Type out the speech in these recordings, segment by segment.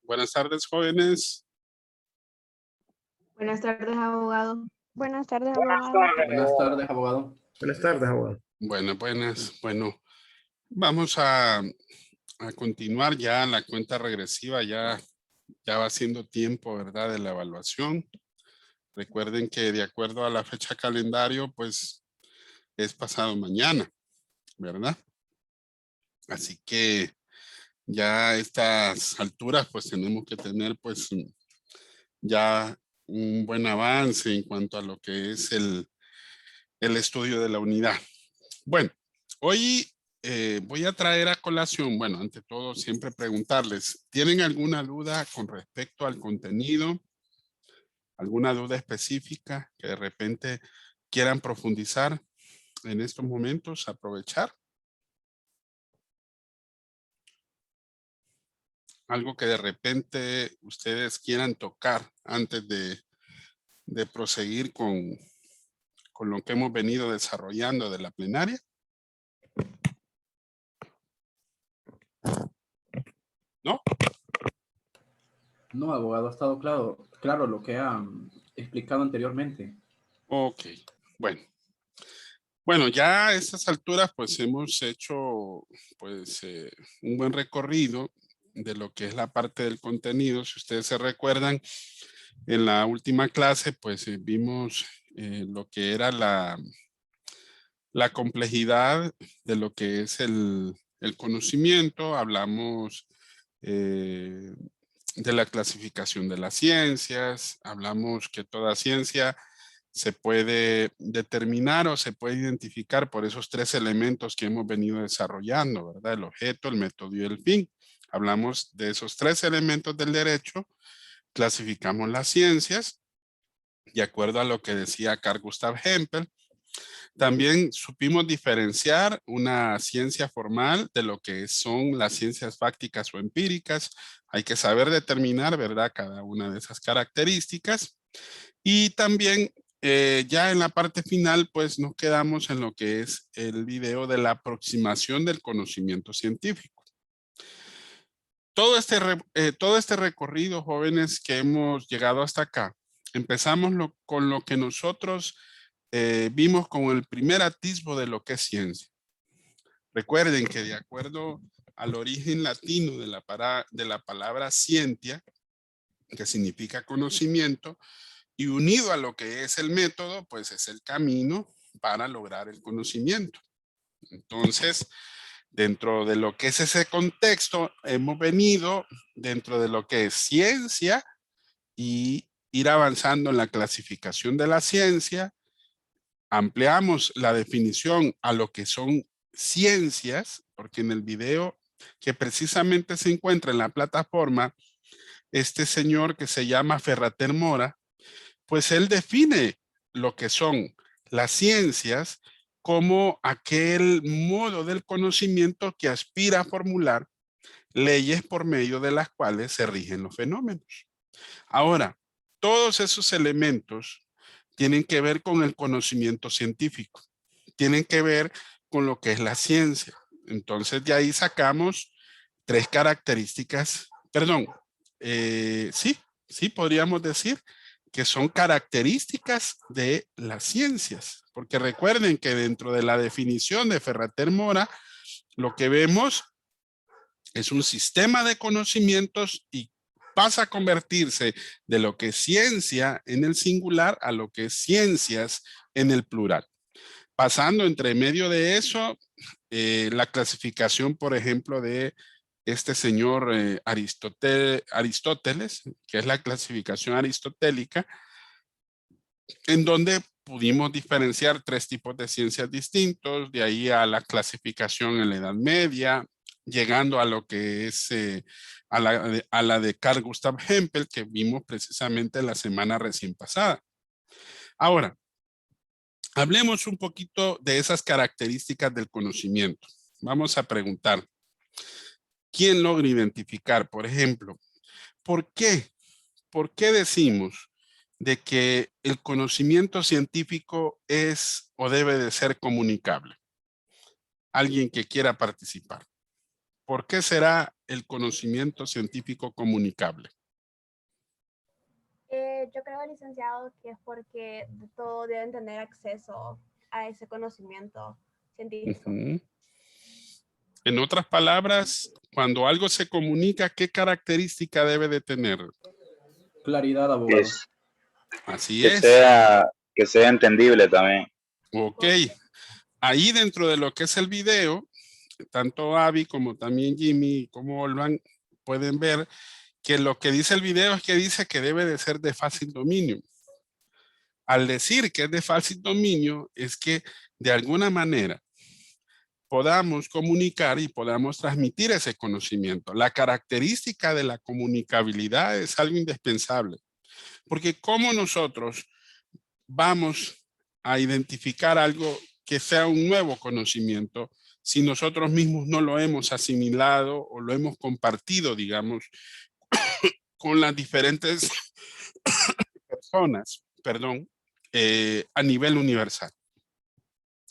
Buenas tardes, jóvenes. Buenas tardes, abogado. Buenas tardes, abogado. Buenas tardes, abogado. Buenas tardes, abogado. Buenas. Bueno, vamos a continuar ya la cuenta regresiva. Ya va siendo tiempo, ¿verdad?, de la evaluación. Recuerden que de acuerdo a la fecha calendario, pues es pasado mañana, ¿verdad? Así que ya a estas alturas, pues tenemos que tener, pues, ya un buen avance en cuanto a lo que es el estudio de la unidad. Bueno, hoy voy a traer a colación, bueno, ante todo siempre preguntarles, ¿tienen alguna duda con respecto al contenido? ¿Alguna duda específica que de repente quieran profundizar en estos momentos, aprovechar? Algo que de repente ustedes quieran tocar antes de proseguir con lo que hemos venido desarrollando de la plenaria. ¿No? No, abogado, ha estado claro lo que ha explicado anteriormente. Ok, bueno. Bueno, ya a estas alturas pues hemos hecho pues un buen recorrido de lo que es la parte del contenido. Si ustedes se recuerdan, en la última clase pues vimos lo que era la complejidad de lo que es el conocimiento. Hablamos de la clasificación de las ciencias. Hablamos que toda ciencia se puede determinar o se puede identificar por esos tres elementos que hemos venido desarrollando, ¿verdad? El objeto, el método y el fin. Hablamos de esos tres elementos del derecho, clasificamos las ciencias, de acuerdo a lo que decía Carl Gustav Hempel. También supimos diferenciar una ciencia formal de lo que son las ciencias fácticas o empíricas. Hay que saber determinar, ¿verdad?, cada una de esas características. Y también ya en la parte final, pues nos quedamos en lo que es el video de la aproximación del conocimiento científico. Todo este recorrido, jóvenes, que hemos llegado hasta acá, empezamos con lo que nosotros vimos como el primer atisbo de lo que es ciencia. Recuerden que de acuerdo al origen latino de la palabra scientia, que significa conocimiento, y unido a lo que es el método, pues es el camino para lograr el conocimiento. Entonces, dentro de lo que es ese contexto, hemos venido dentro de lo que es ciencia y ir avanzando en la clasificación de la ciencia. Ampliamos la definición a lo que son ciencias, porque en el video que precisamente se encuentra en la plataforma, este señor que se llama Ferrater Mora, pues él define lo que son las ciencias como aquel modo del conocimiento que aspira a formular leyes por medio de las cuales se rigen los fenómenos. Ahora, todos esos elementos tienen que ver con el conocimiento científico, tienen que ver con lo que es la ciencia. Entonces de ahí sacamos tres características, perdón, sí, podríamos decir que son características de las ciencias, porque recuerden que dentro de la definición de Ferrater Mora, lo que vemos es un sistema de conocimientos y pasa a convertirse de lo que es ciencia en el singular a lo que es ciencias en el plural. Pasando entre medio de eso, la clasificación, por ejemplo, de este señor Aristóteles, que es la clasificación aristotélica, en donde pudimos diferenciar tres tipos de ciencias distintos, de ahí a la clasificación en la Edad Media, llegando a lo que es a la de Carl Gustav Hempel, que vimos precisamente la semana recién pasada. Ahora, hablemos un poquito de esas características del conocimiento. Vamos a preguntar, ¿quién logra identificar, por ejemplo, ¿Por qué? ¿Por qué decimos de que el conocimiento científico es o debe de ser comunicable? Alguien que quiera participar. ¿Por qué será el conocimiento científico comunicable? Yo creo, licenciado, que es porque todos deben tener acceso a ese conocimiento científico. Ujú. En otras palabras, cuando algo se comunica, ¿qué característica debe de tener? Claridad, abogado. Así Que es. que sea entendible también. Ok. Ahí dentro de lo que es el video, tanto Abby como también Jimmy como Olvan pueden ver que lo que dice el video es que dice que debe de ser de fácil dominio. Al decir que es de fácil dominio, es que de alguna manera podamos comunicar y podamos transmitir ese conocimiento. La característica de la comunicabilidad es algo indispensable, porque ¿cómo nosotros vamos a identificar algo que sea un nuevo conocimiento si nosotros mismos no lo hemos asimilado o lo hemos compartido, digamos, con las diferentes personas, perdón, a nivel universal?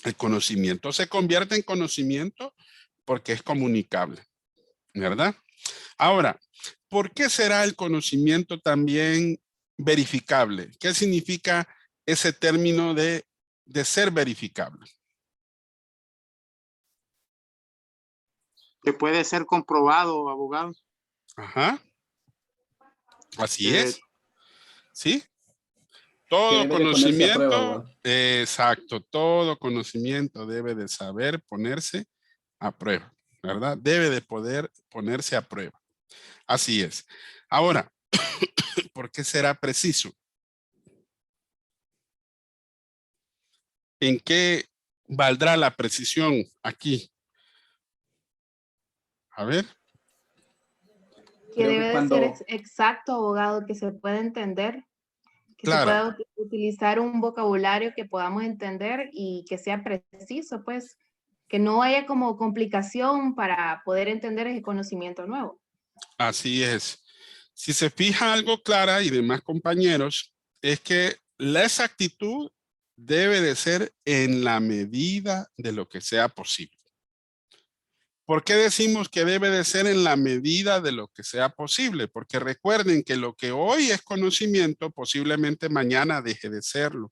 El conocimiento se convierte en conocimiento porque es comunicable, ¿verdad? Ahora, ¿por qué será el conocimiento también verificable? ¿Qué significa ese término de ser verificable? Que puede ser comprobado, abogado. Ajá, así Eh, es, ¿sí? Que Todo debe de ponerse a prueba, conocimiento, abogado. exacto, todo conocimiento debe de saber ponerse a prueba, ¿verdad? Debe de poder ponerse a prueba. Así es. Ahora, ¿por qué será preciso? ¿En qué valdrá la precisión aquí? A ver. Que Creo que debe de ser cuando, exacto, abogado, que se pueda entender, que se Claro, pueda utilizar un vocabulario que podamos entender y que sea preciso, pues, que no haya como complicación para poder entender ese conocimiento nuevo. así es. Si se fija algo clara y demás compañeros, es que la exactitud debe de ser en la medida de lo que sea posible. ¿Por qué decimos que debe de ser en la medida de lo que sea posible? Porque recuerden que lo que hoy es conocimiento, posiblemente mañana deje de serlo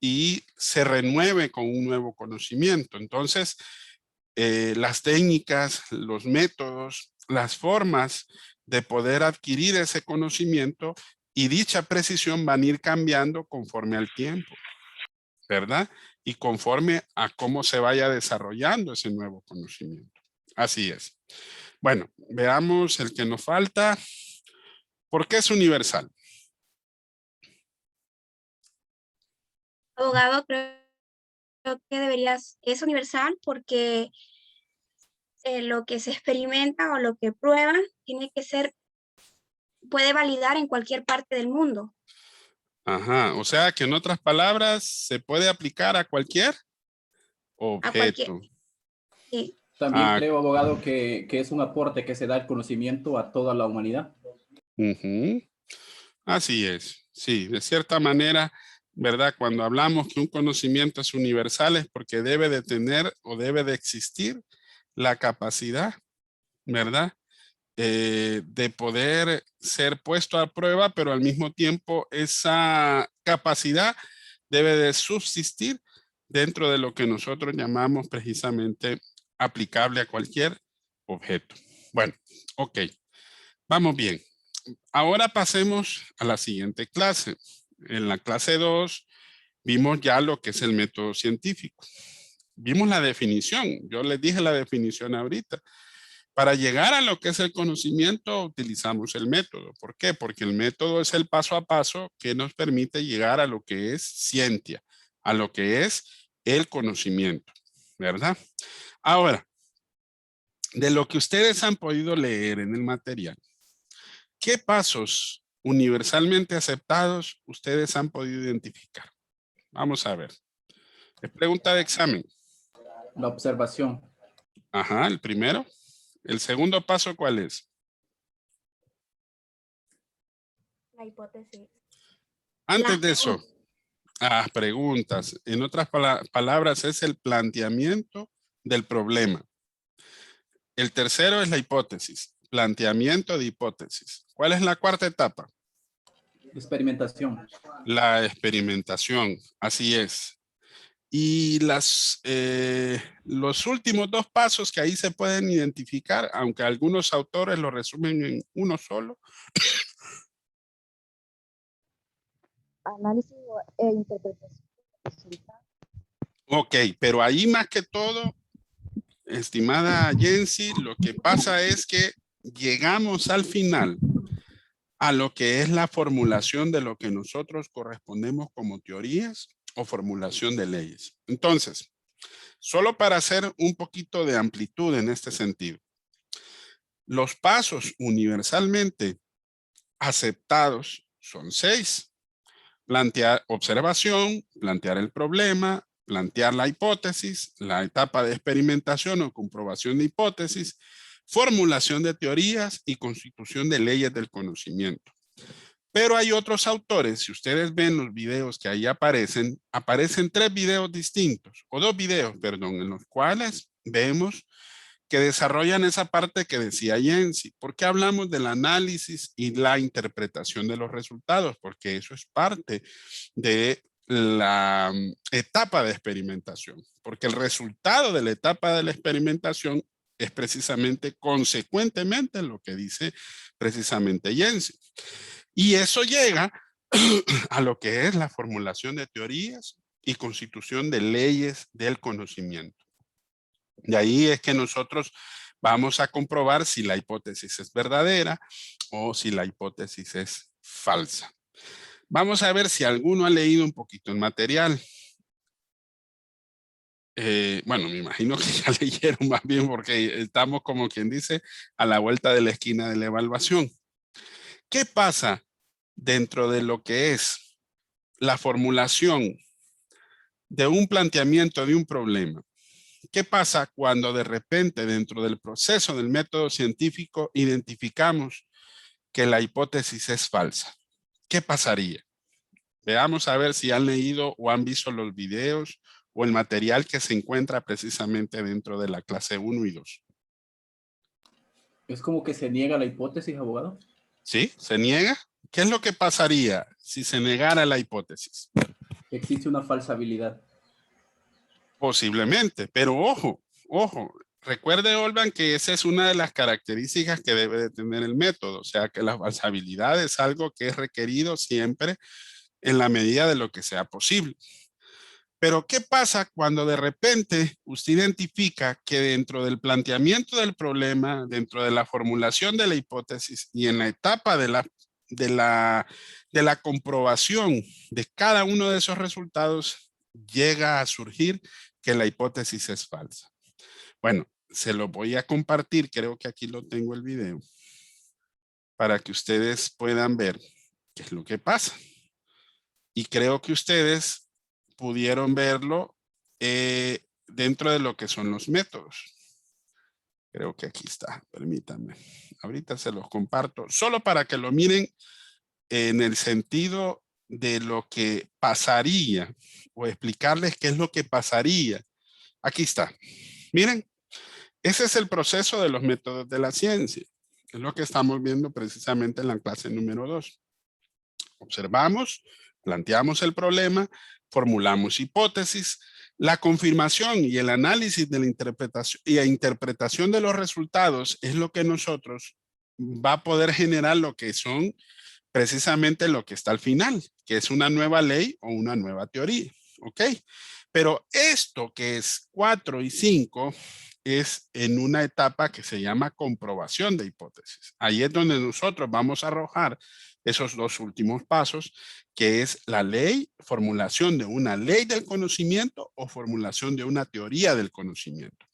y se renueve con un nuevo conocimiento. Entonces, las técnicas, los métodos, las formas de poder adquirir ese conocimiento y dicha precisión van a ir cambiando conforme al tiempo, ¿verdad? Y conforme a cómo se vaya desarrollando ese nuevo conocimiento. Así es. Bueno, veamos el que nos falta. ¿Por qué es universal? Abogado, creo que es universal porque lo que se experimenta o lo que prueba tiene que ser, puede validar en cualquier parte del mundo. Ajá, o sea que en otras palabras se puede aplicar a cualquier A cualquier, objeto. sí, también Ah, creo, abogado, que es un aporte que se da el conocimiento a toda la humanidad. ujú. Así es, sí, de cierta manera, ¿verdad? Cuando hablamos que un conocimiento es universal es porque debe de tener o debe de existir la capacidad, ¿verdad? De poder ser puesto a prueba, pero al mismo tiempo esa capacidad debe de subsistir dentro de lo que nosotros llamamos precisamente aplicable a cualquier objeto. Bueno, ok, vamos bien. Ahora pasemos a la siguiente clase. En la clase 2 vimos ya lo que es el método científico. Vimos la definición. Yo les dije la definición ahorita. Para llegar a lo que es el conocimiento utilizamos el método. ¿Por qué? Porque el método es el paso a paso que nos permite llegar a lo que es ciencia, a lo que es el conocimiento, ¿verdad? Ahora, de lo que ustedes han podido leer en el material, ¿qué pasos universalmente aceptados ustedes han podido identificar? Vamos a ver. Es pregunta de examen. La observación. Ajá, el primero. El segundo paso, ¿cuál es? La hipótesis. Antes de eso, preguntas. En otras palabras, es el planteamiento del problema. El tercero es la hipótesis, planteamiento de hipótesis. ¿Cuál es la cuarta etapa? Experimentación. La experimentación, así es. Y los últimos dos pasos que ahí se pueden identificar, aunque algunos autores lo resumen en uno solo. Análisis e interpretación de resultados. Ok, pero ahí más que todo, estimada Jensi, lo que pasa es que llegamos al final a lo que es la formulación de lo que nosotros correspondemos como teorías o formulación de leyes. Entonces, solo para hacer un poquito de amplitud en este sentido, los pasos universalmente aceptados son 6. Plantear observación, plantear el problema, plantear la hipótesis, la etapa de experimentación o comprobación de hipótesis, formulación de teorías y constitución de leyes del conocimiento. Pero hay otros autores, si ustedes ven los videos que ahí aparecen 3 videos distintos, o 2 videos, perdón, en los cuales vemos que desarrollan esa parte que decía Jensi. ¿Por qué hablamos del análisis y la interpretación de los resultados? Porque eso es parte de la etapa de experimentación. Porque el resultado de la etapa de la experimentación es precisamente consecuentemente lo que dice precisamente Jensi. Y eso llega a lo que es la formulación de teorías y constitución de leyes del conocimiento. De ahí es que nosotros vamos a comprobar si la hipótesis es verdadera o si la hipótesis es falsa. Vamos a ver si alguno ha leído un poquito el material. Bueno, me imagino que ya leyeron más bien porque estamos, como quien dice, a la vuelta de la esquina de la evaluación. ¿Qué pasa dentro de lo que es la formulación de un planteamiento de un problema? ¿Qué pasa cuando de repente dentro del proceso del método científico identificamos que la hipótesis es falsa? ¿Qué pasaría? Veamos a ver si han leído o han visto los videos o el material que se encuentra precisamente dentro de la clase 1 y 2. ¿Es como que se niega la hipótesis, abogado? ¿Sí? ¿Se niega? ¿Qué es lo que pasaría si se negara la hipótesis? Existe una falsabilidad. Posiblemente, pero ojo, recuerde, Olvan, que esa es una de las características que debe de tener el método, o sea, que la falsabilidad es algo que es requerido siempre en la medida de lo que sea posible. Pero ¿qué pasa cuando de repente usted identifica que dentro del planteamiento del problema, dentro de la formulación de la hipótesis y en la etapa de la comprobación de cada uno de esos resultados llega a surgir que la hipótesis es falsa? Bueno, se lo voy a compartir, creo que aquí lo tengo el video, para que ustedes puedan ver qué es lo que pasa. Y creo que ustedes pudieron verlo dentro de lo que son los métodos. Creo que aquí está, permítanme. Ahorita se los comparto, solo para que lo miren en el sentido de lo que pasaría o explicarles qué es lo que pasaría. Aquí está. Miren, ese es el proceso de los métodos de la ciencia. Es lo que estamos viendo precisamente en la clase número 2. Observamos, planteamos el problema, formulamos hipótesis, la confirmación y el análisis de la interpretación de los resultados es lo que nosotros va a poder generar lo que son precisamente lo que está al final, que es una nueva ley o una nueva teoría, ¿ok? Pero esto que es 4 y 5 es en una etapa que se llama comprobación de hipótesis. Ahí es donde nosotros vamos a arrojar esos 2 últimos pasos, que es la ley, formulación de una ley del conocimiento o formulación de una teoría del conocimiento.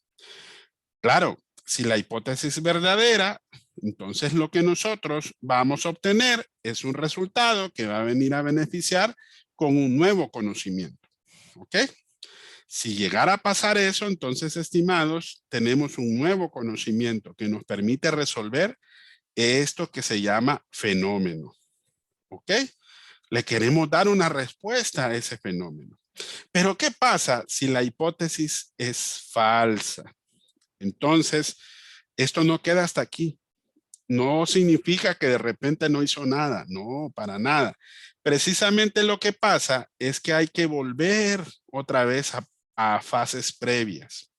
Claro, si la hipótesis es verdadera, entonces lo que nosotros vamos a obtener es un resultado que va a venir a beneficiar con un nuevo conocimiento. ¿Ok? Si llegara a pasar eso, entonces, estimados, tenemos un nuevo conocimiento que nos permite resolver esto que se llama fenómeno. ¿ok? Le queremos dar una respuesta a ese fenómeno. Pero ¿qué pasa si la hipótesis es falsa? Entonces, esto no queda hasta aquí. No significa que de repente no hizo nada, no, para nada. Precisamente lo que pasa es que hay que volver otra vez a fases previas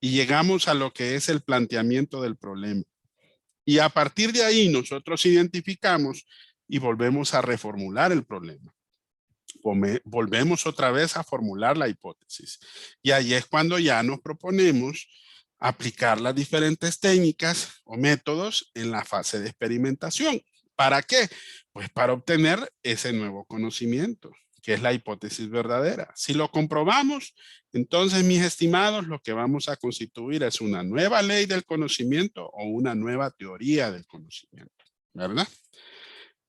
y llegamos a lo que es el planteamiento del problema. Y a partir de ahí nosotros identificamos y volvemos a reformular el problema. Volvemos otra vez a formular la hipótesis. Y ahí es cuando ya nos proponemos aplicar las diferentes técnicas o métodos en la fase de experimentación. ¿Para qué? Pues para obtener ese nuevo conocimiento, que es la hipótesis verdadera. Si lo comprobamos, entonces, mis estimados, lo que vamos a constituir es una nueva ley del conocimiento o una nueva teoría del conocimiento, ¿verdad?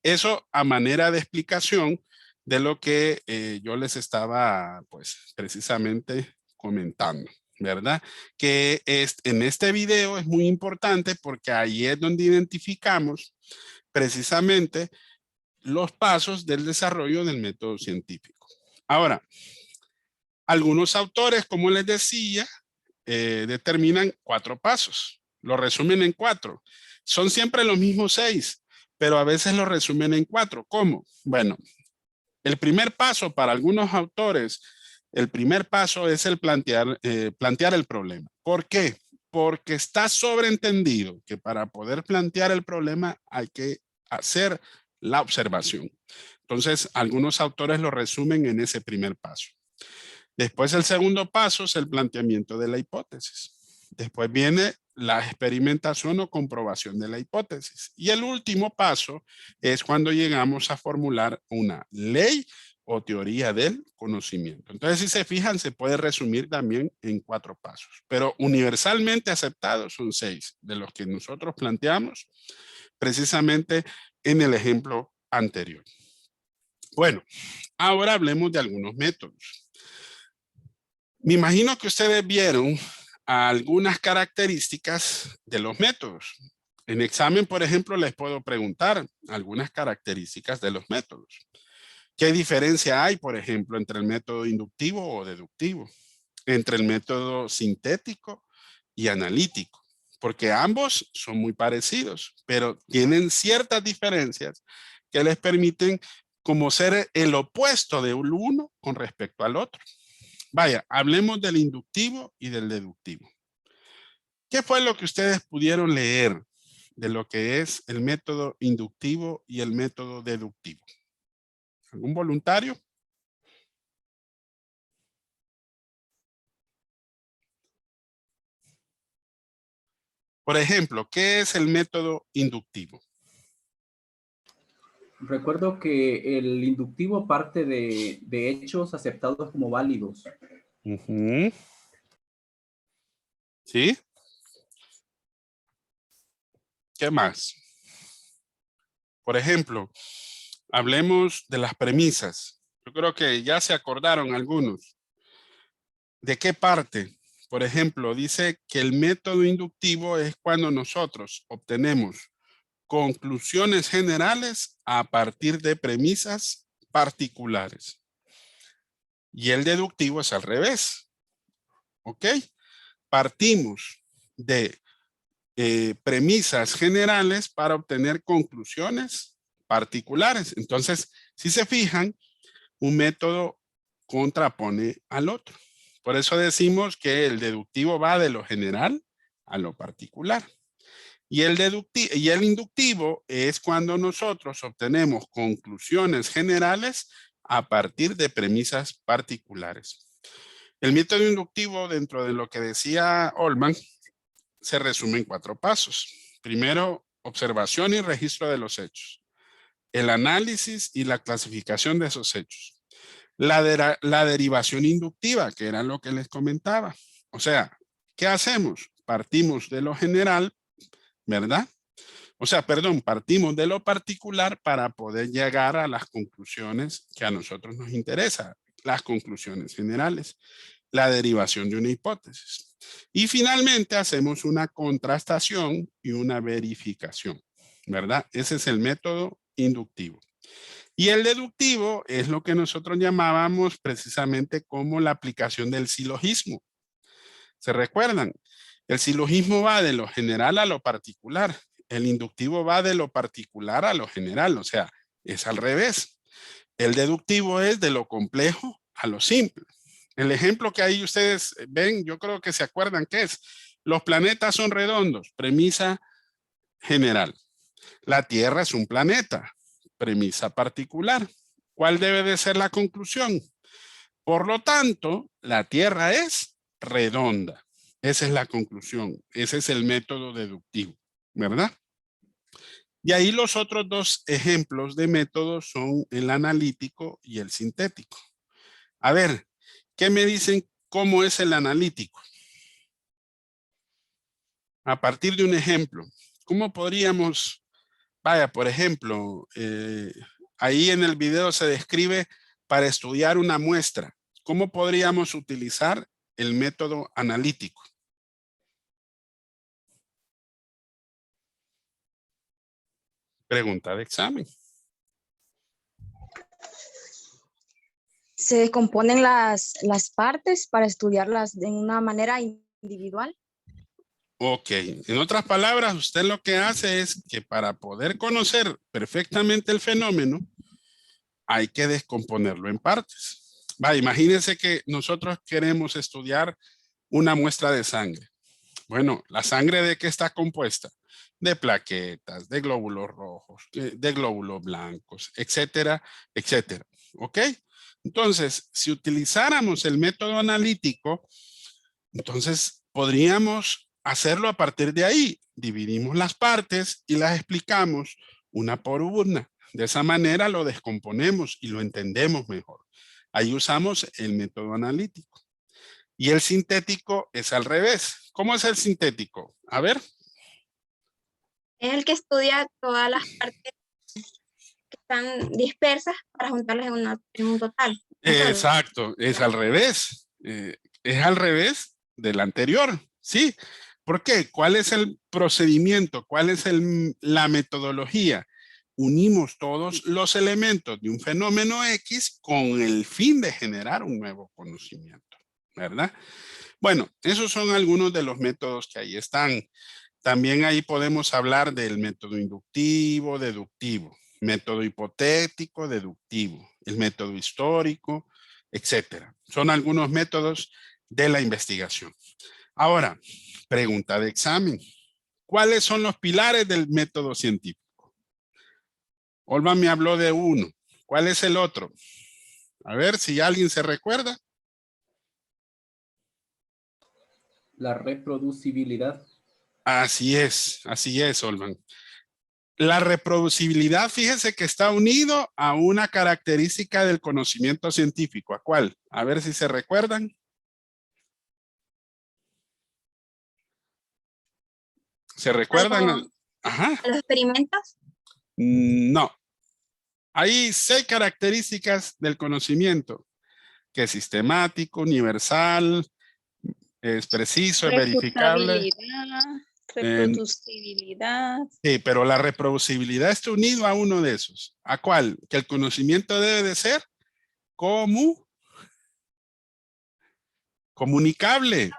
Eso a manera de explicación de lo que yo les estaba, pues, precisamente comentando, ¿verdad? Que en este video es muy importante porque ahí es donde identificamos precisamente los pasos del desarrollo del método científico. Ahora, algunos autores, como les decía, determinan 4 pasos. Lo resumen en 4. Son siempre los mismos 6, pero a veces lo resumen en 4. ¿Cómo? Bueno, el primer paso para algunos autores, el primer paso es el plantear el problema. ¿Por qué? Porque está sobreentendido que para poder plantear el problema hay que hacer la observación. Entonces, algunos autores lo resumen en ese primer paso. Después, el segundo paso es el planteamiento de la hipótesis. Después viene la experimentación o comprobación de la hipótesis. Y el último paso es cuando llegamos a formular una ley o teoría del conocimiento. Entonces, si se fijan, se puede resumir también en 4 pasos. Pero universalmente aceptados son 6, de los que nosotros planteamos precisamente en el ejemplo anterior. Bueno, ahora hablemos de algunos métodos. Me imagino que ustedes vieron algunas características de los métodos. En examen, por ejemplo, les puedo preguntar algunas características de los métodos. ¿Qué diferencia hay, por ejemplo, entre el método inductivo o deductivo? Entre el método sintético y analítico. Porque ambos son muy parecidos, pero tienen ciertas diferencias que les permiten como ser el opuesto de uno con respecto al otro. Vaya, hablemos del inductivo y del deductivo. ¿Qué fue lo que ustedes pudieron leer de lo que es el método inductivo y el método deductivo? ¿Algún voluntario? Por ejemplo, ¿qué es el método inductivo? Recuerdo que el inductivo parte de hechos aceptados como válidos. ¿Sí? ¿Qué más? Por ejemplo, hablemos de las premisas. Yo creo que ya se acordaron algunos. ¿De qué parte? Por ejemplo, dice que el método inductivo es cuando nosotros obtenemos conclusiones generales a partir de premisas particulares. Y el deductivo es al revés. ¿Ok? Partimos de premisas generales para obtener conclusiones particulares. Entonces, si se fijan, un método contrapone al otro. Por eso decimos que el deductivo va de lo general a lo particular. Y el inductivo es cuando nosotros obtenemos conclusiones generales a partir de premisas particulares. El método inductivo, dentro de lo que decía Ullmann, se resume en 4 pasos. Primero, observación y registro de los hechos. El análisis y la clasificación de esos hechos. La derivación inductiva, que era lo que les comentaba. O sea, ¿qué hacemos? Partimos de lo general, ¿verdad? O sea, perdón, partimos de lo particular para poder llegar a las conclusiones que a nosotros nos interesan, las conclusiones generales, la derivación de una hipótesis. Y finalmente hacemos una contrastación y una verificación, ¿verdad? Ese es el método inductivo. Y el deductivo es lo que nosotros llamábamos precisamente como la aplicación del silogismo. ¿Se recuerdan? El silogismo va de lo general a lo particular. El inductivo va de lo particular a lo general, o sea, es al revés. El deductivo es de lo complejo a lo simple. El ejemplo que ahí ustedes ven, yo creo que se acuerdan que es, los planetas son redondos, premisa general. La Tierra es un planeta, premisa particular. ¿Cuál debe de ser la conclusión? Por lo tanto, la Tierra es redonda. Esa es la conclusión. Ese es el método deductivo, ¿verdad? Y ahí los otros dos ejemplos de métodos son el analítico y el sintético. A ver, ¿qué me dicen cómo es el analítico? A partir de un ejemplo, ¿cómo podríamos, vaya, por ejemplo, ahí en el video se describe para estudiar una muestra, ¿cómo podríamos utilizar el método analítico? Pregunta de examen. Se descomponen las partes para estudiarlas de una manera individual. Ok, en otras palabras, usted lo que hace es que para poder conocer perfectamente el fenómeno, hay que descomponerlo en partes. Va, imagínense que nosotros queremos estudiar una muestra de sangre. Bueno, ¿la sangre de qué está compuesta? De plaquetas, de glóbulos rojos, de glóbulos blancos, etcétera, etcétera. ¿Ok? Entonces, si utilizáramos el método analítico, entonces podríamos hacerlo a partir de ahí. Dividimos las partes y las explicamos una por una. De esa manera lo descomponemos y lo entendemos mejor. Ahí usamos el método analítico. Y el sintético es al revés. ¿Cómo es el sintético? A ver. Es el que estudia todas las partes que están dispersas para juntarlas en un total. Exacto, es al revés. Es al revés del anterior, ¿sí? ¿Por qué? ¿Cuál es el procedimiento? ¿Cuál es la metodología? Unimos todos los elementos de un fenómeno X con el fin de generar un nuevo conocimiento, ¿verdad? Bueno, esos son algunos de los métodos que ahí están. También ahí podemos hablar del método inductivo, deductivo, método hipotético, deductivo, el método histórico, etcétera. Son algunos métodos de la investigación. Ahora, pregunta de examen. ¿Cuáles son los pilares del método científico? Olva me habló de uno. ¿Cuál es el otro? A ver si alguien se recuerda. La reproducibilidad. Así es, Olman. La reproducibilidad, fíjense que está unido a una característica del conocimiento científico. ¿A cuál? A ver si se recuerdan. ¿Se recuerdan? Ajá. ¿Los experimentos? No. Hay 6 características del conocimiento, que es sistemático, universal, es preciso, es verificable. Reproducibilidad. Sí, pero la reproducibilidad está unido a uno de esos. ¿A cuál? Que el conocimiento debe de ser comunicable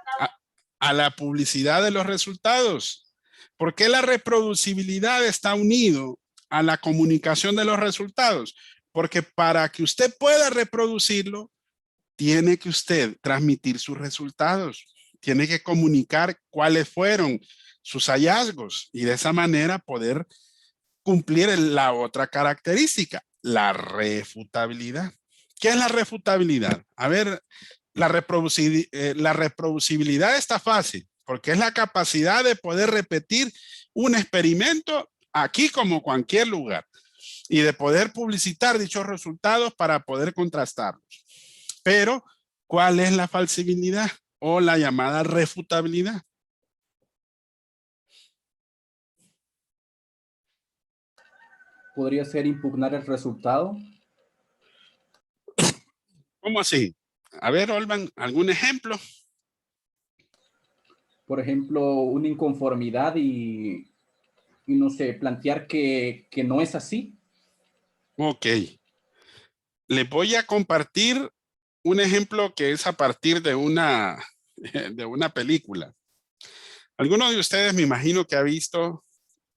a la publicidad de los resultados. ¿Por qué la reproducibilidad está unido a la comunicación de los resultados? Porque para que usted pueda reproducirlo, tiene que usted transmitir sus resultados. Tiene que comunicar cuáles fueron sus hallazgos y de esa manera poder cumplir la otra característica, la refutabilidad. ¿Qué es la refutabilidad? A ver, la reproducibilidad está fácil porque es la capacidad de poder repetir un experimento aquí como cualquier lugar y de poder publicitar dichos resultados para poder contrastarlos. Pero, ¿cuál es la falsibilidad o la llamada refutabilidad? ¿Podría ser impugnar el resultado? ¿Cómo así? A ver, Olvan, ¿algún ejemplo? Por ejemplo, una inconformidad y no sé, plantear que no es así. Ok, les voy a compartir un ejemplo que es a partir de una película. ¿Alguno de ustedes me imagino que ha visto?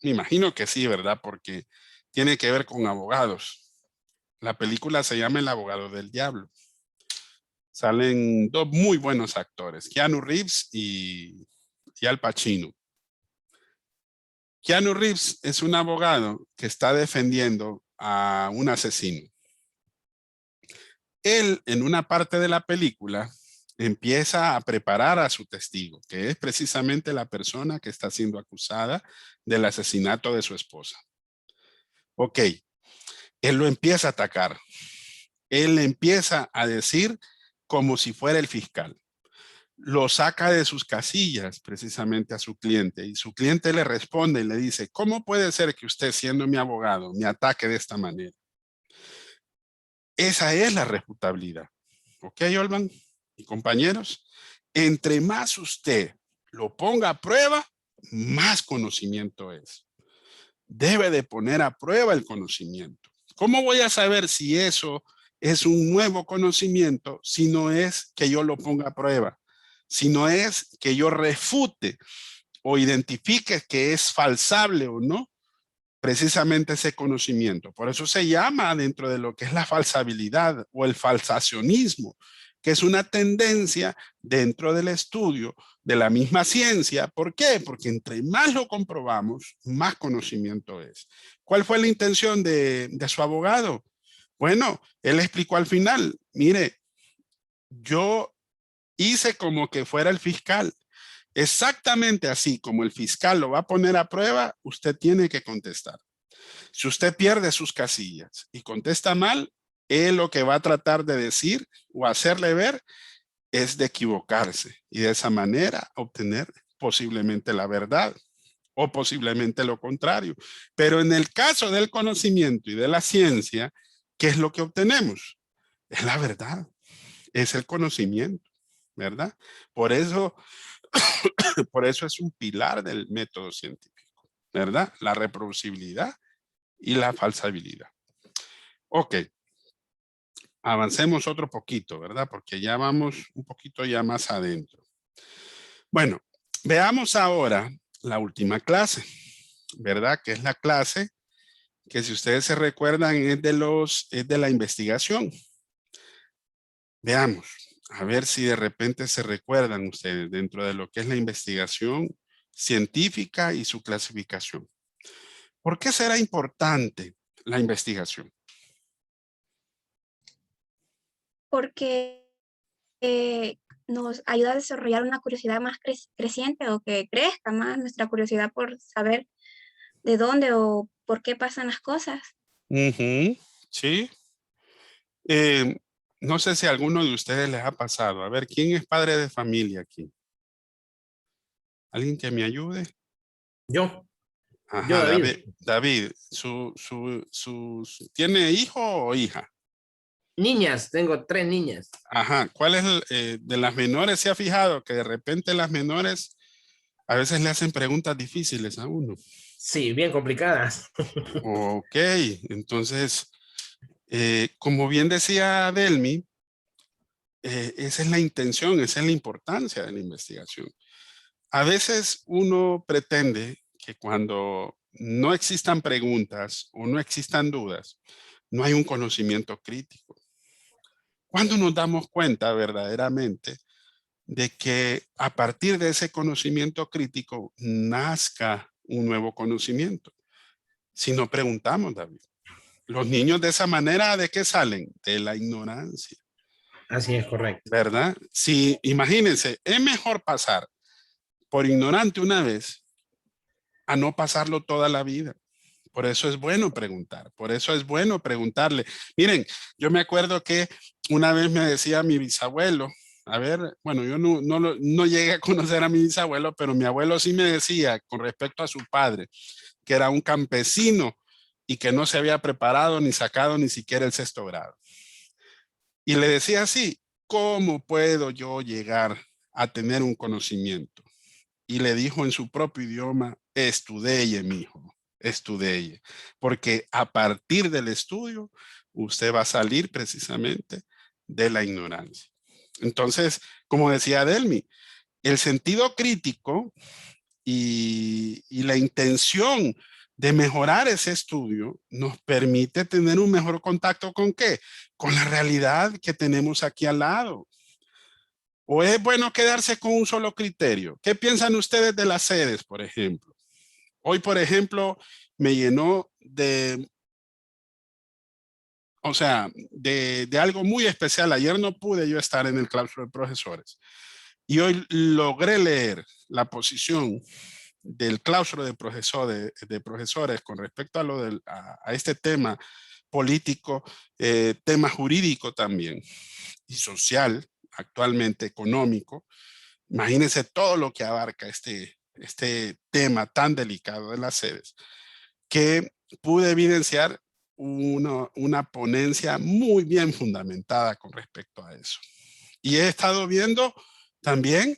Me imagino que sí, ¿verdad? Porque tiene que ver con abogados. La película se llama El abogado del diablo. Salen dos muy buenos actores, Keanu Reeves y Al Pacino. Keanu Reeves es un abogado que está defendiendo a un asesino. Él, en una parte de la película, empieza a preparar a su testigo, que es precisamente la persona que está siendo acusada del asesinato de su esposa. Ok, él lo empieza a atacar. Él empieza a decir como si fuera el fiscal. Lo saca de sus casillas precisamente a su cliente y su cliente le responde y le dice, ¿cómo puede ser que usted, siendo mi abogado, me ataque de esta manera? Esa es la refutabilidad. ¿Ok, Olvan y compañeros? Entre más usted lo ponga a prueba, más conocimiento es. Debe de poner a prueba el conocimiento. ¿Cómo voy a saber si eso es un nuevo conocimiento si no es que yo lo ponga a prueba? Si no es que yo refute o identifique que es falsable o no, precisamente ese conocimiento. Por eso se llama dentro de lo que es la falsabilidad o el falsacionismo, que es una tendencia dentro del estudio de la misma ciencia. ¿Por qué? Porque entre más lo comprobamos, más conocimiento es. ¿Cuál fue la intención de su abogado? Bueno, él explicó al final, mire, yo hice como que fuera el fiscal. Exactamente así como el fiscal lo va a poner a prueba, usted tiene que contestar. Si usted pierde sus casillas y contesta mal, él lo que va a tratar de decir o hacerle ver es de equivocarse y de esa manera obtener posiblemente la verdad o posiblemente lo contrario. Pero en el caso del conocimiento y de la ciencia, ¿qué es lo que obtenemos? Es la verdad, es el conocimiento, ¿verdad? Por eso es un pilar del método científico, ¿verdad? La reproducibilidad y la falsabilidad. Ok, avancemos otro poquito, ¿verdad? Porque ya vamos un poquito ya más adentro. Bueno, veamos ahora la última clase, ¿verdad? Que es la clase que, si ustedes se recuerdan, es de la investigación. Veamos, a ver si de repente se recuerdan ustedes dentro de lo que es la investigación científica y su clasificación. ¿Por qué será importante la investigación? Porque nos ayuda a desarrollar una curiosidad más creciente o que crezca más nuestra curiosidad por saber de dónde o por qué pasan las cosas. Sí. No sé si a alguno de ustedes les ha pasado. A ver, ¿quién es padre de familia aquí? ¿Alguien que me ayude? Yo, Ajá, David. David, ¿tiene hijo o hija? Niñas, tengo 3 niñas. Ajá, ¿cuál es de las menores? ¿Se ha fijado que de repente las menores a veces le hacen preguntas difíciles a uno? Sí, bien complicadas. Ok, entonces, como bien decía Delmi, esa es la intención, esa es la importancia de la investigación. A veces uno pretende que cuando no existan preguntas o no existan dudas, no hay un conocimiento crítico. ¿Cuándo nos damos cuenta verdaderamente de que a partir de ese conocimiento crítico nazca un nuevo conocimiento? Si no preguntamos, David. Los niños de esa manera, ¿de qué salen? De la ignorancia. Así es, correcto. ¿Verdad? Si, imagínense, es mejor pasar por ignorante una vez a no pasarlo toda la vida. Por eso es bueno preguntar, por eso es bueno preguntarle. Miren, yo me acuerdo que una vez me decía mi bisabuelo, a ver, bueno, yo no llegué a conocer a mi bisabuelo, pero mi abuelo sí me decía con respecto a su padre, que era un campesino y que no se había preparado ni sacado ni siquiera el 6º grado. Y le decía así, ¿cómo puedo yo llegar a tener un conocimiento? Y le dijo en su propio idioma, estudie, mijo, estudie. Porque a partir del estudio usted va a salir precisamente de la ignorancia. Entonces, como decía Delmi, el sentido crítico y la intención de mejorar ese estudio nos permite tener un mejor contacto ¿con qué? Con la realidad que tenemos aquí al lado. ¿O es bueno quedarse con un solo criterio? ¿Qué piensan ustedes de las sedes, por ejemplo? Hoy, por ejemplo, me llenó de, o sea, de algo muy especial. Ayer no pude yo estar en el claustro de profesores. Y hoy logré leer la posición del claustro de profesores con respecto a, a este tema político, tema jurídico también y social, actualmente económico. Imagínense todo lo que abarca este tema tan delicado de las sedes, que pude evidenciar una ponencia muy bien fundamentada con respecto a eso. Y he estado viendo también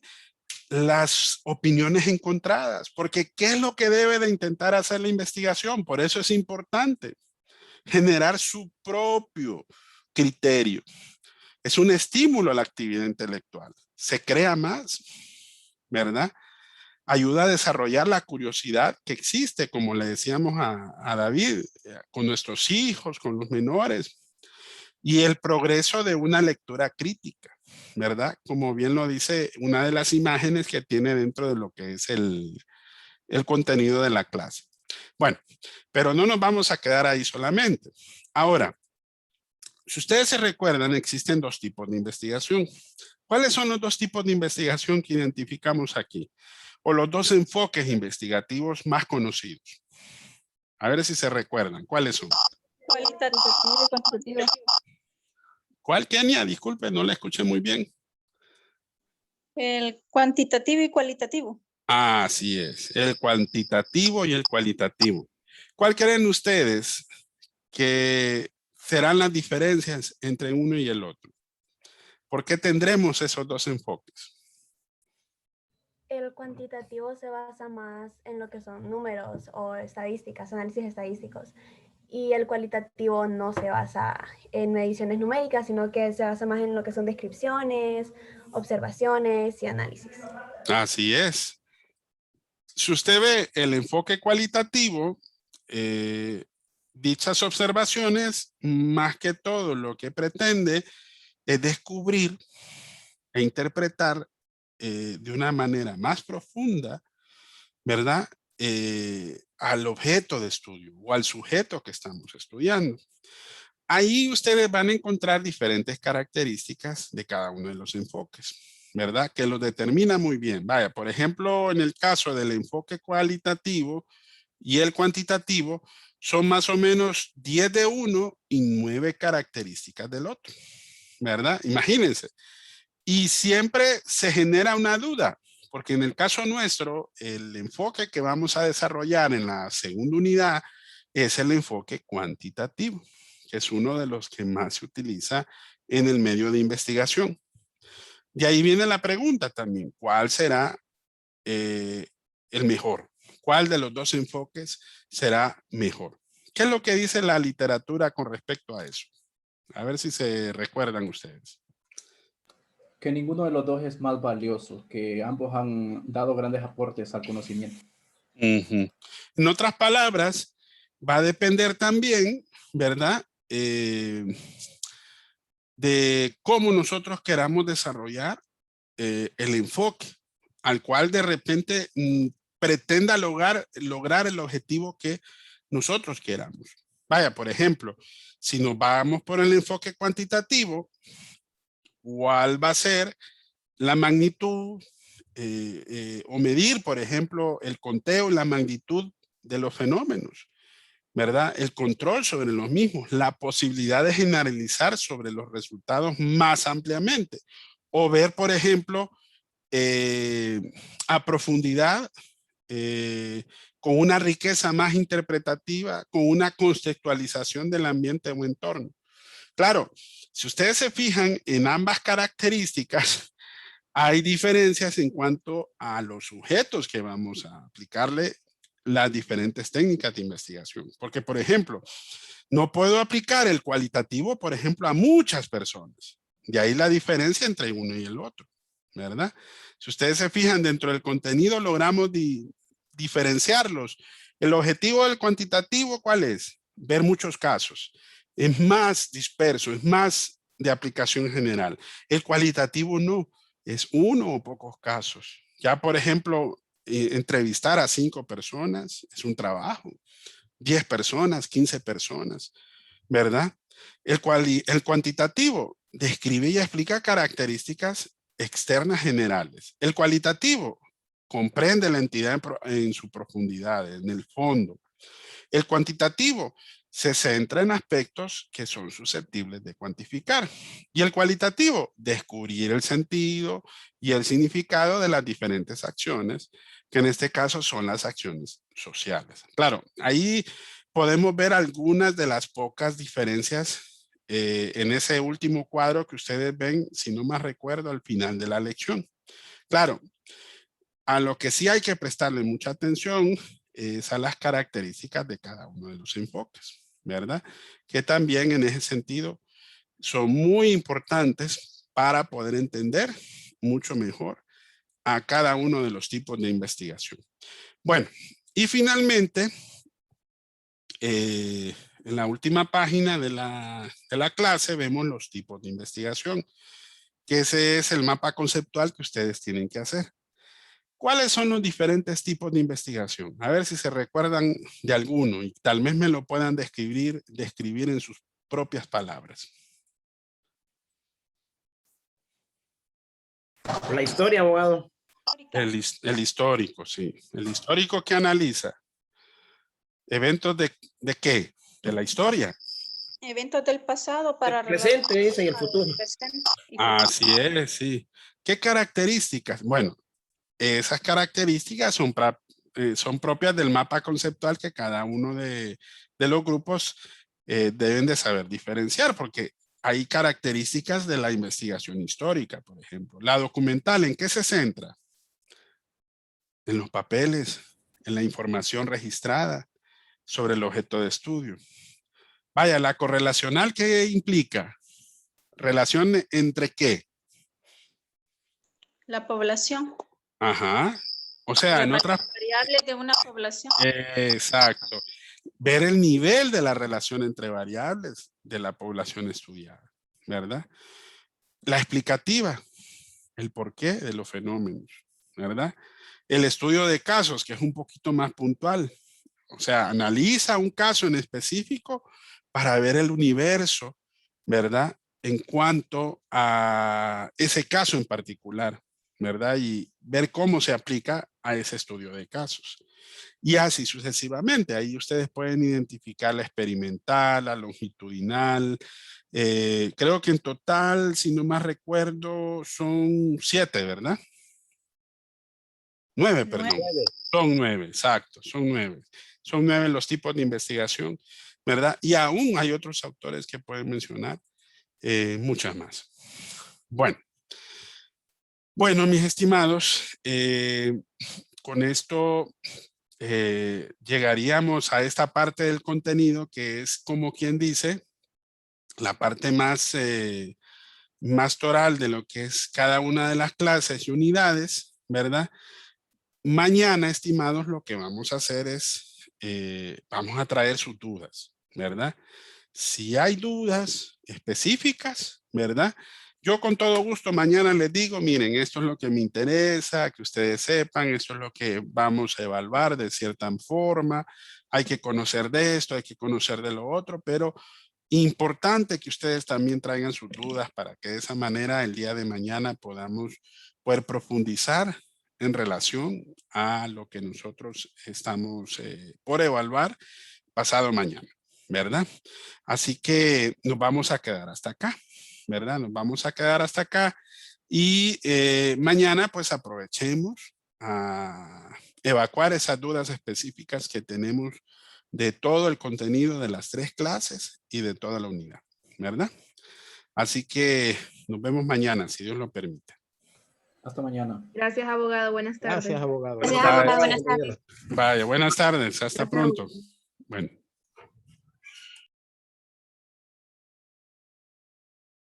las opiniones encontradas, porque ¿qué es lo que debe de intentar hacer la investigación? Por eso es importante generar su propio criterio. Es un estímulo a la actividad intelectual. Se crea más, ¿verdad? Ayuda a desarrollar la curiosidad que existe, como le decíamos a David, con nuestros hijos, con los menores, y el progreso de una lectura crítica, ¿verdad? Como bien lo dice una de las imágenes que tiene dentro de lo que es el contenido de la clase. Bueno, pero no nos vamos a quedar ahí solamente. Ahora, si ustedes se recuerdan, existen dos tipos de investigación. ¿Cuáles son los dos tipos de investigación que identificamos aquí? O los dos enfoques investigativos más conocidos. A ver si se recuerdan. ¿Cuáles son? Cualitativo y cuantitativo. ¿Cuál, Kenia? Disculpe, no la escuché muy bien. El cuantitativo y cualitativo. Así es, el cuantitativo y el cualitativo. ¿Cuál creen ustedes que serán las diferencias entre uno y el otro? ¿Por qué tendremos esos dos enfoques? El cuantitativo se basa más en lo que son números o estadísticas, análisis estadísticos. Y el cualitativo no se basa en mediciones numéricas, sino que se basa más en lo que son descripciones, observaciones y análisis. Así es. Si usted ve el enfoque cualitativo, dichas observaciones, más que todo lo que pretende es descubrir e interpretar de una manera más profunda, ¿verdad? Al objeto de estudio o al sujeto que estamos estudiando. Ahí ustedes van a encontrar diferentes características de cada uno de los enfoques, ¿verdad? Que los determina muy bien. Vaya, por ejemplo, en el caso del enfoque cualitativo y el cuantitativo, son más o menos 10 de uno y 9 características del otro, ¿verdad? Imagínense. Y siempre se genera una duda, porque en el caso nuestro, el enfoque que vamos a desarrollar en la segunda unidad es el enfoque cuantitativo, que es uno de los que más se utiliza en el medio de investigación. De ahí viene la pregunta también, ¿cuál será el mejor? ¿Cuál de los dos enfoques será mejor? ¿Qué es lo que dice la literatura con respecto a eso? A ver si se recuerdan ustedes. Que ninguno de los dos es más valioso, que ambos han dado grandes aportes al conocimiento. En otras palabras, va a depender también, ¿verdad? De cómo nosotros queramos desarrollar el enfoque al cual de repente pretenda lograr el objetivo que nosotros queramos. Vaya, por ejemplo, si nos vamos por el enfoque cuantitativo, ¿cuál va a ser la magnitud o medir, por ejemplo, el conteo y la magnitud de los fenómenos, ¿verdad? El control sobre los mismos, la posibilidad de generalizar sobre los resultados más ampliamente, o ver, por ejemplo, a profundidad, con una riqueza más interpretativa, con una contextualización del ambiente o entorno. Claro, si ustedes se fijan en ambas características, hay diferencias en cuanto a los sujetos que vamos a aplicarle las diferentes técnicas de investigación. Porque, por ejemplo, no puedo aplicar el cualitativo, por ejemplo, a muchas personas. De ahí la diferencia entre uno y el otro, ¿verdad? Si ustedes se fijan, dentro del contenido logramos diferenciarlos. El objetivo del cuantitativo, ¿cuál es? Ver muchos casos. Es más disperso, es más de aplicación general. El cualitativo no, es uno o pocos casos. Ya, por ejemplo, entrevistar a 5 personas es un trabajo. 10 personas, 15 personas, ¿verdad? El cuantitativo describe y explica características externas generales. El cualitativo comprende la entidad en su profundidad, en el fondo. El cuantitativo se centra en aspectos que son susceptibles de cuantificar. Y el cualitativo, descubrir el sentido y el significado de las diferentes acciones, que en este caso son las acciones sociales. Claro, ahí podemos ver algunas de las pocas diferencias en ese último cuadro que ustedes ven, si no más recuerdo, al final de la lección. Claro, a lo que sí hay que prestarle mucha atención es a las características de cada uno de los enfoques, ¿verdad? Que también en ese sentido son muy importantes para poder entender mucho mejor a cada uno de los tipos de investigación. Bueno, y finalmente, en la última página de la clase vemos los tipos de investigación, que ese es el mapa conceptual que ustedes tienen que hacer. ¿Cuáles son los diferentes tipos de investigación? A ver si se recuerdan de alguno y tal vez me lo puedan describir en sus propias palabras. La historia, abogado. El histórico, sí. El histórico que analiza eventos de qué? De la historia. Eventos del pasado para El presente dice y el futuro. Así es, sí. ¿Qué características? Bueno, esas características son propias del mapa conceptual que cada uno de los grupos deben de saber diferenciar, porque hay características de la investigación histórica, por ejemplo. La documental, ¿en qué se centra? En los papeles, en la información registrada sobre el objeto de estudio. Vaya, la correlacional, ¿qué implica? ¿Relación entre qué? La población. Ajá. O sea, en otras... Variables de una población. Exacto. Ver el nivel de la relación entre variables de la población estudiada, ¿verdad? La explicativa, el porqué de los fenómenos, ¿verdad? El estudio de casos, que es un poquito más puntual. O sea, analiza un caso en específico para ver el universo, ¿verdad? En cuanto a ese caso en particular, ¿verdad? Y ver cómo se aplica a ese estudio de casos. Y así sucesivamente. Ahí ustedes pueden identificar la experimental, la longitudinal. Creo que en total, si no más recuerdo, son 7, ¿verdad? 9, perdón. 9. Son 9, exacto, son 9. Son 9 los tipos de investigación, ¿verdad? Y aún hay otros autores que pueden mencionar muchas más. Bueno, mis estimados, con esto llegaríamos a esta parte del contenido que es, como quien dice, la parte más toral de lo que es cada una de las clases y unidades, ¿verdad? Mañana, estimados, lo que vamos a hacer es, vamos a traer sus dudas, ¿verdad? Si hay dudas específicas, ¿verdad? Yo con todo gusto mañana les digo, miren, esto es lo que me interesa, que ustedes sepan, esto es lo que vamos a evaluar de cierta forma, hay que conocer de esto, hay que conocer de lo otro, pero importante que ustedes también traigan sus dudas para que de esa manera el día de mañana podamos poder profundizar en relación a lo que nosotros estamos por evaluar pasado mañana, ¿verdad? Así que nos vamos a quedar hasta acá, ¿verdad? Nos vamos a quedar hasta acá y mañana pues aprovechemos a evacuar esas dudas específicas que tenemos de todo el contenido de las 3 clases y de toda la unidad, ¿verdad? Así que nos vemos mañana, si Dios lo permite. Hasta mañana. Gracias, abogado. Buenas tardes. Gracias, abogado. Gracias, abogado. buenas tardes. Vaya, buenas tardes. Hasta Hasta pronto. luego. Bueno.